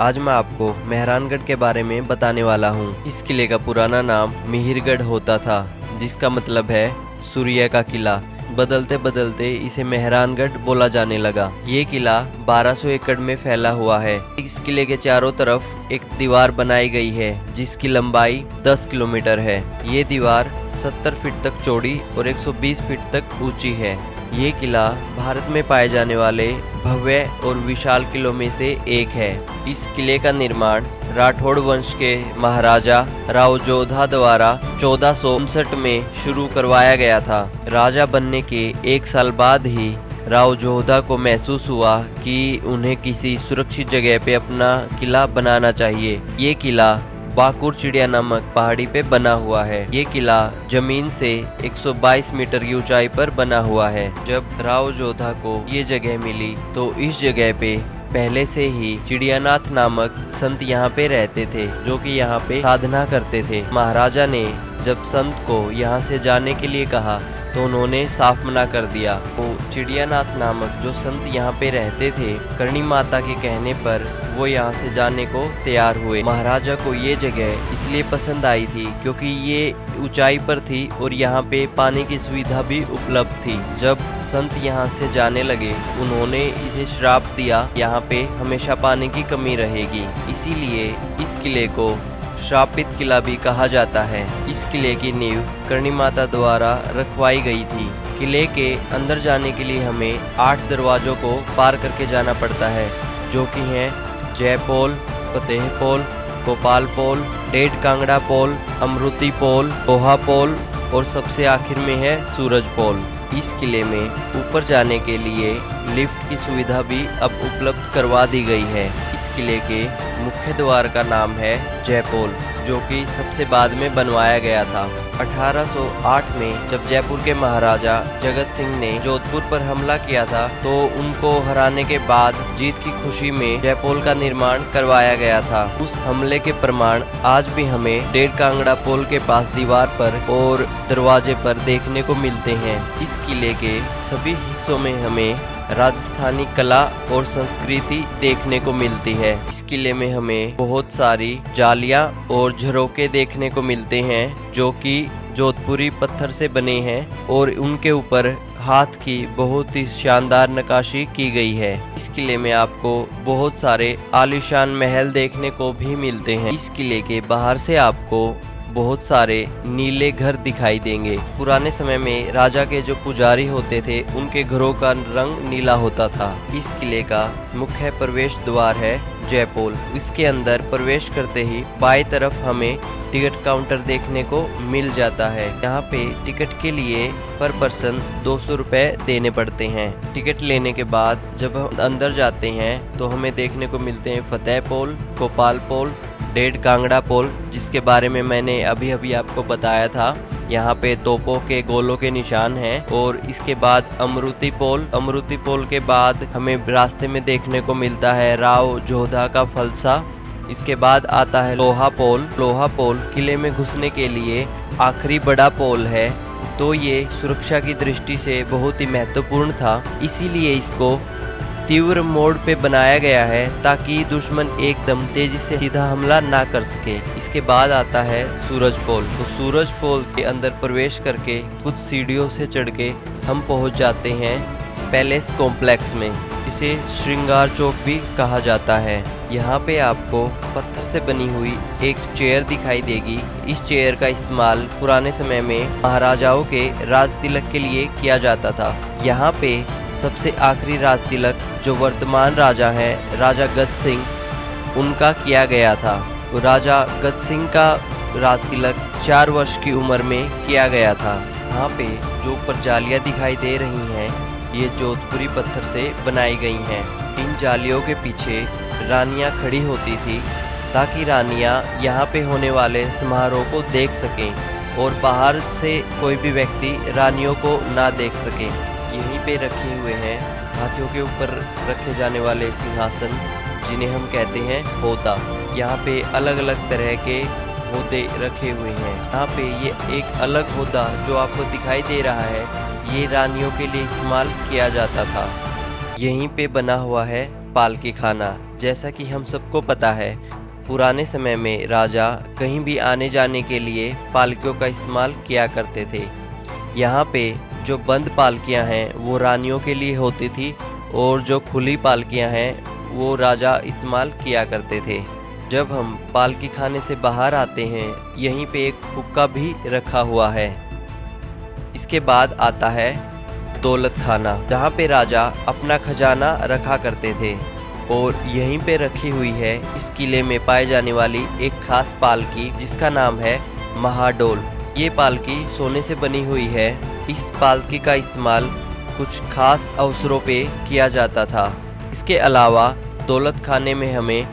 आज मैं आपको मेहरानगढ़ के बारे में बताने वाला हूँ। इस किले का पुराना नाम मिहिरगढ़ होता था, जिसका मतलब है सूर्य का किला। बदलते बदलते इसे मेहरानगढ़ बोला जाने लगा। ये किला 1200 एकड़ में फैला हुआ है। इस किले के चारों तरफ एक दीवार बनाई गई है, जिसकी लंबाई 10 किलोमीटर है। ये दीवार 70 फीट तक चौड़ी और 120 फीट तक ऊंची है। ये किला भारत में पाए जाने वाले भव्य और विशाल किलों में से एक है। इस किले का निर्माण राठौड़ वंश के महाराजा राव जोधा द्वारा 1459 में शुरू करवाया गया था। राजा बनने के 1 साल बाद ही राव जोधा को महसूस हुआ कि उन्हें किसी सुरक्षित जगह पे अपना किला बनाना चाहिए। ये किला बाकुर चिड़िया नामक पहाड़ी पे बना हुआ है। ये किला जमीन से 122 मीटर की ऊंचाई पर बना हुआ है। जब राव जोधा को ये जगह मिली तो इस जगह पे पहले से ही चिड़ियानाथ नामक संत यहाँ पे रहते थे, जो कि यहाँ पे साधना करते थे। महाराजा ने जब संत को यहाँ से जाने के लिए कहा तो उन्होंने साफ मना कर दिया। तो चिड़ियानाथ नामक जो संत यहाँ पे रहते थे, करणी माता के कहने पर वो यहाँ से जाने को तैयार हुए। महाराजा को ये जगह इसलिए पसंद आई थी क्योंकि ये ऊंचाई पर थी और यहाँ पे पानी की सुविधा भी उपलब्ध थी। जब संत यहाँ से जाने लगे, उन्होंने इसे श्राप दिया, यहाँ पे हमेशा पानी की कमी रहेगी। इसीलिए इस किले को श्रापित किला भी कहा जाता है। इस किले की नींव करणी माता द्वारा रखवाई गई थी। किले के अंदर जाने के लिए हमें 8 दरवाजों को पार करके जाना पड़ता है, जो कि हैं जयपोल, फतेह पोल, गोपाल पोल, डेढ़ कांगड़ा पोल, अमृति पोल, पोहा पोल और सबसे आखिर में है सूरज पोल। इस किले में ऊपर जाने के लिए लिफ्ट की सुविधा भी अब उपलब्ध करवा दी गई है। इस किले के मुख्य द्वार का नाम है जयपोल, जो कि सबसे बाद में बनवाया गया था। 1808 में जब जयपुर के महाराजा जगत सिंह ने जोधपुर पर हमला किया था, तो उनको हराने के बाद जीत की खुशी में जयपोल का निर्माण करवाया गया था। उस हमले के प्रमाण आज भी हमें डेढ़ कांगड़ा पोल के पास दीवार पर और दरवाजे पर देखने को मिलते हैं। इस किले के सभी हिस्सों में हमें राजस्थानी कला और संस्कृति देखने को मिलती है। इस किले में हमें बहुत सारी जालियां और झरोके देखने को मिलते हैं, जो कि जोधपुरी पत्थर से बने हैं और उनके ऊपर हाथ की बहुत ही शानदार नक्काशी की गई है। इस किले में आपको बहुत सारे आलीशान महल देखने को भी मिलते हैं। इस किले के बाहर से आपको बहुत सारे नीले घर दिखाई देंगे। पुराने समय में राजा के जो पुजारी होते थे, उनके घरों का रंग नीला होता था। इस किले का मुख्य प्रवेश द्वार है जयपोल। इसके अंदर प्रवेश करते ही बाएं तरफ हमें टिकट काउंटर देखने को मिल जाता है। यहाँ पे टिकट के लिए पर पर्सन 200 रुपए देने पड़ते हैं। टिकट लेने के बाद जब हम अंदर जाते हैं तो हमें देखने को मिलते हैं फतेह पोल, गोपाल पोल, डेढ़ कांगड़ा पोल, जिसके बारे में मैंने अभी अभी आपको बताया था। यहाँ पे तोपों के गोलों के निशान हैं। और इसके बाद अमृति पोल के बाद हमें रास्ते में देखने को मिलता है राव जोधा का फलसा। इसके बाद आता है लोहा पोल किले में घुसने के लिए आखिरी बड़ा पोल है, तो ये सुरक्षा की दृष्टि से बहुत ही महत्वपूर्ण था। इसीलिए इसको तीव्र मोड़ पे बनाया गया है, ताकि दुश्मन एकदम तेजी से सीधा हमला ना कर सके। इसके बाद आता है सूरज पोल। तो सूरज पोल के अंदर प्रवेश करके कुछ सीढ़ियों से चढ़ के हम पहुंच जाते हैं पैलेस कॉम्प्लेक्स में, जिसे श्रृंगार चौक भी कहा जाता है। यहाँ पे आपको पत्थर से बनी हुई एक चेयर दिखाई देगी। इस चेयर का इस्तेमाल पुराने समय में महाराजाओं के राज तिलक के लिए किया जाता था। यहाँ पे सबसे आखिरी राज तिलक जो वर्तमान राजा हैं, राजा गद सिंह, उनका किया गया था। तो राजा गद सिंह का राज तिलक 4 वर्ष की उम्र में किया गया था। यहाँ पे जो ऊपर जालियाँ दिखाई दे रही हैं, ये जोधपुरी पत्थर से बनाई गई हैं। इन जालियों के पीछे रानियाँ खड़ी होती थी, ताकि रानियाँ यहाँ पे होने वाले समारोह को देख सकें और बाहर से कोई भी व्यक्ति रानियों को ना देख सके। यहीं पे रखे हुए हैं हाथियों के ऊपर रखे जाने वाले सिंहासन, जिन्हें हम कहते हैं होदा। यहाँ पे अलग अलग तरह के होदे रखे हुए हैं। यहाँ पे ये एक अलग होदा जो आपको दिखाई दे रहा है, ये रानियों के लिए इस्तेमाल किया जाता था। यहीं पे बना हुआ है पालकी खाना। जैसा कि हम सबको पता है, पुराने समय में राजा कहीं भी आने जाने के लिए पालकियों का इस्तेमाल किया करते थे। यहाँ पे जो बंद पालकियाँ हैं वो रानियों के लिए होती थी और जो खुली पालकियाँ हैं वो राजा इस्तेमाल किया करते थे। जब हम पालकी खाने से बाहर आते हैं, यहीं पे एक हुक्का भी रखा हुआ है। इसके बाद आता है दौलत खाना, जहाँ पे राजा अपना खजाना रखा करते थे और यहीं पे रखी हुई है इस किले में पाए जाने वाली एक खास पालकी जिसका नाम है महाडोल। ये पालकी सोने से बनी हुई है। इस पालकी का इस्तेमाल कुछ खास अवसरों पे किया जाता था। इसके अलावा दौलत खाने में हमें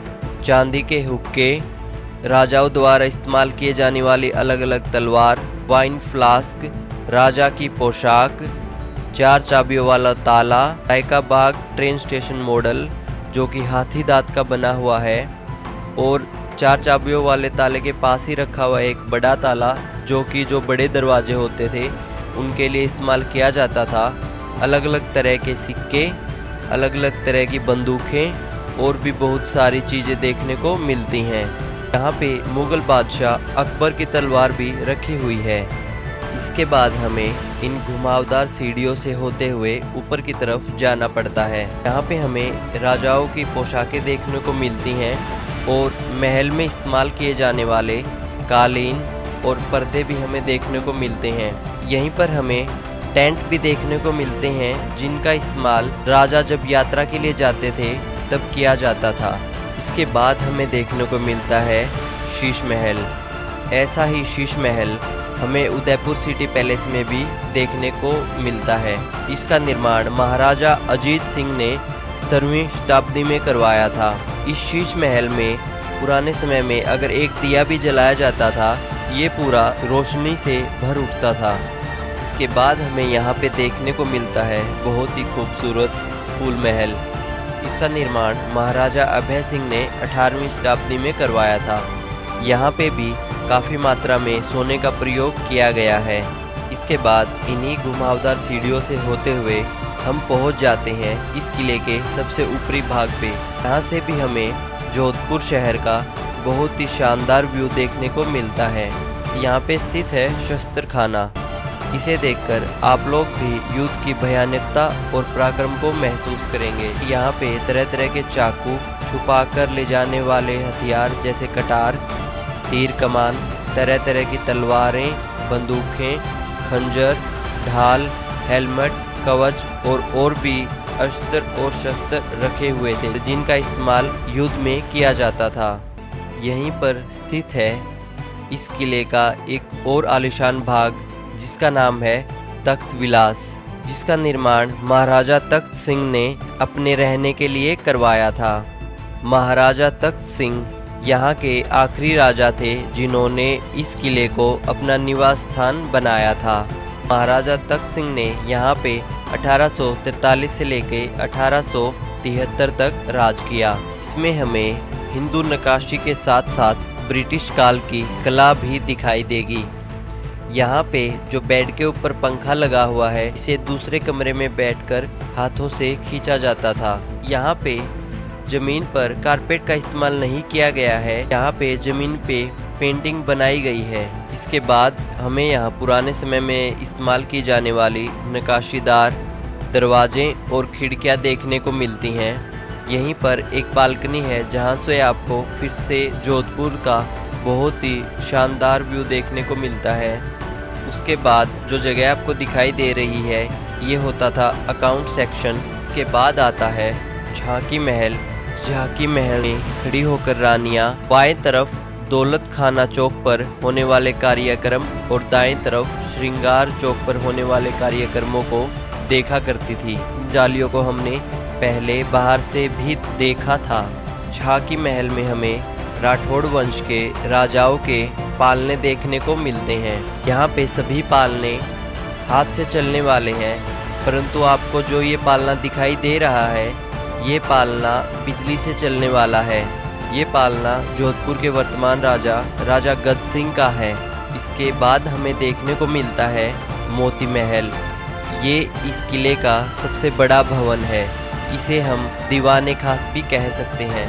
चांदी के हुक्के, राजाओं द्वारा इस्तेमाल किए जाने वाली अलग अलग तलवार, वाइन फ्लास्क, राजा की पोशाक, 4 चाबियों वाला ताला, रायका बाग ट्रेन स्टेशन मॉडल जो कि हाथी दांत का बना हुआ है और 4 चाबियों वाले ताले के पास ही रखा हुआ एक बड़ा ताला जो कि जो बड़े दरवाजे होते थे उनके लिए इस्तेमाल किया जाता था। अलग अलग तरह के सिक्के, अलग अलग तरह की बंदूकें और भी बहुत सारी चीज़ें देखने को मिलती हैं। यहाँ पे मुग़ल बादशाह अकबर की तलवार भी रखी हुई है। इसके बाद हमें इन घुमावदार सीढ़ियों से होते हुए ऊपर की तरफ जाना पड़ता है। यहाँ पे हमें राजाओं की पोशाकें देखने को मिलती हैं और महल में इस्तेमाल किए जाने वाले कालीन और पर्दे भी हमें देखने को मिलते हैं। यहीं पर हमें टेंट भी देखने को मिलते हैं जिनका इस्तेमाल राजा जब यात्रा के लिए जाते थे तब किया जाता था। इसके बाद हमें देखने को मिलता है शीश महल। ऐसा ही शीश महल हमें उदयपुर सिटी पैलेस में भी देखने को मिलता है। इसका निर्माण महाराजा अजीत सिंह ने 17वीं शताब्दी में करवाया था। इस शीश महल में पुराने समय में अगर एक दिया भी जलाया जाता था, ये पूरा रोशनी से भर उठता था। इसके बाद हमें यहाँ पे देखने को मिलता है बहुत ही खूबसूरत फूल महल। इसका निर्माण महाराजा अभय सिंह ने 18वीं शताब्दी में करवाया था। यहाँ पे भी काफ़ी मात्रा में सोने का प्रयोग किया गया है। इसके बाद इन्हीं घुमावदार सीढ़ियों से होते हुए हम पहुँच जाते हैं इस किले के सबसे ऊपरी भाग पे। यहाँ से भी हमें जोधपुर शहर का बहुत ही शानदार व्यू देखने को मिलता है। यहाँ पे स्थित है शस्त्र खाना। इसे देखकर आप लोग भी युद्ध की भयानकता और पराक्रम को महसूस करेंगे। यहाँ पे तरह तरह के चाकू, छुपा कर ले जाने वाले हथियार जैसे कटार, तीर कमान, तरह तरह की तलवारें, बंदूकें, खंजर, ढाल, हेलमेट, कवच और भी अस्त्र और शस्त्र रखे हुए थे जिनका इस्तेमाल युद्ध में किया जाता था। यहीं पर स्थित है इस किले का एक और आलीशान भाग जिसका नाम है तख्त विलास, जिसका निर्माण महाराजा तख्त सिंह ने अपने रहने के लिए करवाया था। महाराजा तख्त सिंह यहाँ के आखिरी राजा थे जिन्होंने इस किले को अपना निवास स्थान बनाया था। महाराजा तख्त सिंह ने यहाँ पे 1843 से लेके 1873 तक राज किया। इसमें हमें हिंदू नक्काशी के साथ साथ ब्रिटिश काल की कला भी दिखाई देगी। यहाँ पे जो बेड के ऊपर पंखा लगा हुआ है, इसे दूसरे कमरे में बैठकर हाथों से खींचा जाता था। यहाँ पे जमीन पर कारपेट का इस्तेमाल नहीं किया गया है। यहाँ पे जमीन पे पेंटिंग बनाई गई है। इसके बाद हमें यहाँ पुराने समय में इस्तेमाल की जाने वाली नक्काशीदार दरवाजे और खिड़कियाँ देखने को मिलती हैं। यहीं पर एक बालकनी है जहाँ से आपको फिर से जोधपुर का बहुत ही शानदार व्यू देखने को मिलता है। उसके बाद जो जगह आपको दिखाई दे रही है ये होता था अकाउंट सेक्शन। इसके बाद आता है झांकी महल। झांकी महल में खड़ी होकर रानियां बाएं तरफ दौलत खाना चौक पर होने वाले कार्यक्रम और दाएं तरफ श्रृंगार चौक पर होने वाले कार्यक्रमों को देखा करती थी। जालियों को हमने पहले बाहर से भी देखा था। झांकी महल में हमें राठौड़ वंश के राजाओं के पालने देखने को मिलते हैं। यहाँ पे सभी पालने हाथ से चलने वाले हैं, परंतु आपको जो ये पालना दिखाई दे रहा है ये पालना बिजली से चलने वाला है। ये पालना जोधपुर के वर्तमान राजा गद सिंह का है। इसके बाद हमें देखने को मिलता है मोती महल। ये इस किले का सबसे बड़ा भवन है। इसे हम दीवाने खास भी कह सकते हैं।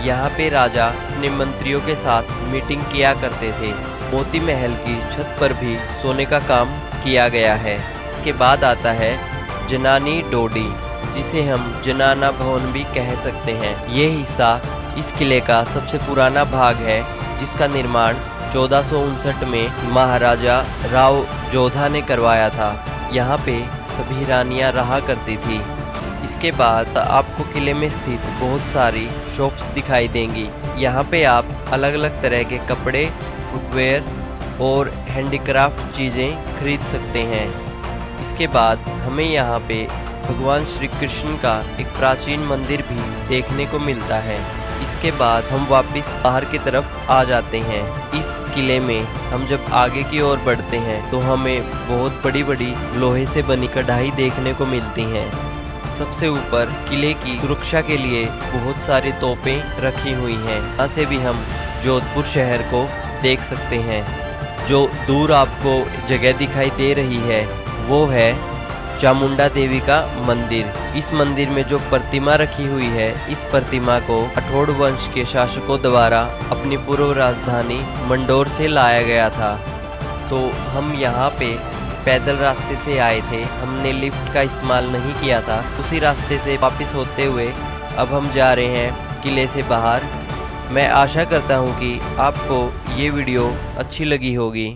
यहाँ पे राजा अपने मंत्रियों के साथ मीटिंग किया करते थे। मोती महल की छत पर भी सोने का काम किया गया है। इसके बाद आता है जनानी डोडी, जिसे हम जनाना भवन भी कह सकते हैं। ये हिस्सा इस किले का सबसे पुराना भाग है, जिसका निर्माण 1459 में महाराजा राव जोधा ने करवाया था। यहाँ पे सभी रानियाँ रहा करती थी। इसके बाद आपको किले में स्थित बहुत सारी शॉप्स दिखाई देंगी। यहाँ पे आप अलग अलग तरह के कपड़े, फुटवेयर और हैंडीक्राफ्ट चीज़ें खरीद सकते हैं। इसके बाद हमें यहाँ पे भगवान श्री कृष्ण का एक प्राचीन मंदिर भी देखने को मिलता है। इसके बाद हम वापस बाहर की तरफ आ जाते हैं। इस किले में हम जब आगे की ओर बढ़ते हैं तो हमें बहुत बड़ी बड़ी लोहे से बनी कढ़ाई देखने को मिलती हैं। सबसे ऊपर किले की सुरक्षा के लिए बहुत सारी तोपें रखी हुई हैं। यहाँ से भी हम जोधपुर शहर को देख सकते हैं। जो दूर आपको जगह दिखाई दे रही है वो है चामुंडा देवी का मंदिर। इस मंदिर में जो प्रतिमा रखी हुई है, इस प्रतिमा को राठौड़ वंश के शासकों द्वारा अपनी पूर्व राजधानी मंडोर से लाया गया था। तो हम यहाँ पे पैदल रास्ते से आए थे, हमने लिफ्ट का इस्तेमाल नहीं किया था। उसी रास्ते से वापस होते हुए अब हम जा रहे हैं किले से बाहर। मैं आशा करता हूँ कि आपको ये वीडियो अच्छी लगी होगी।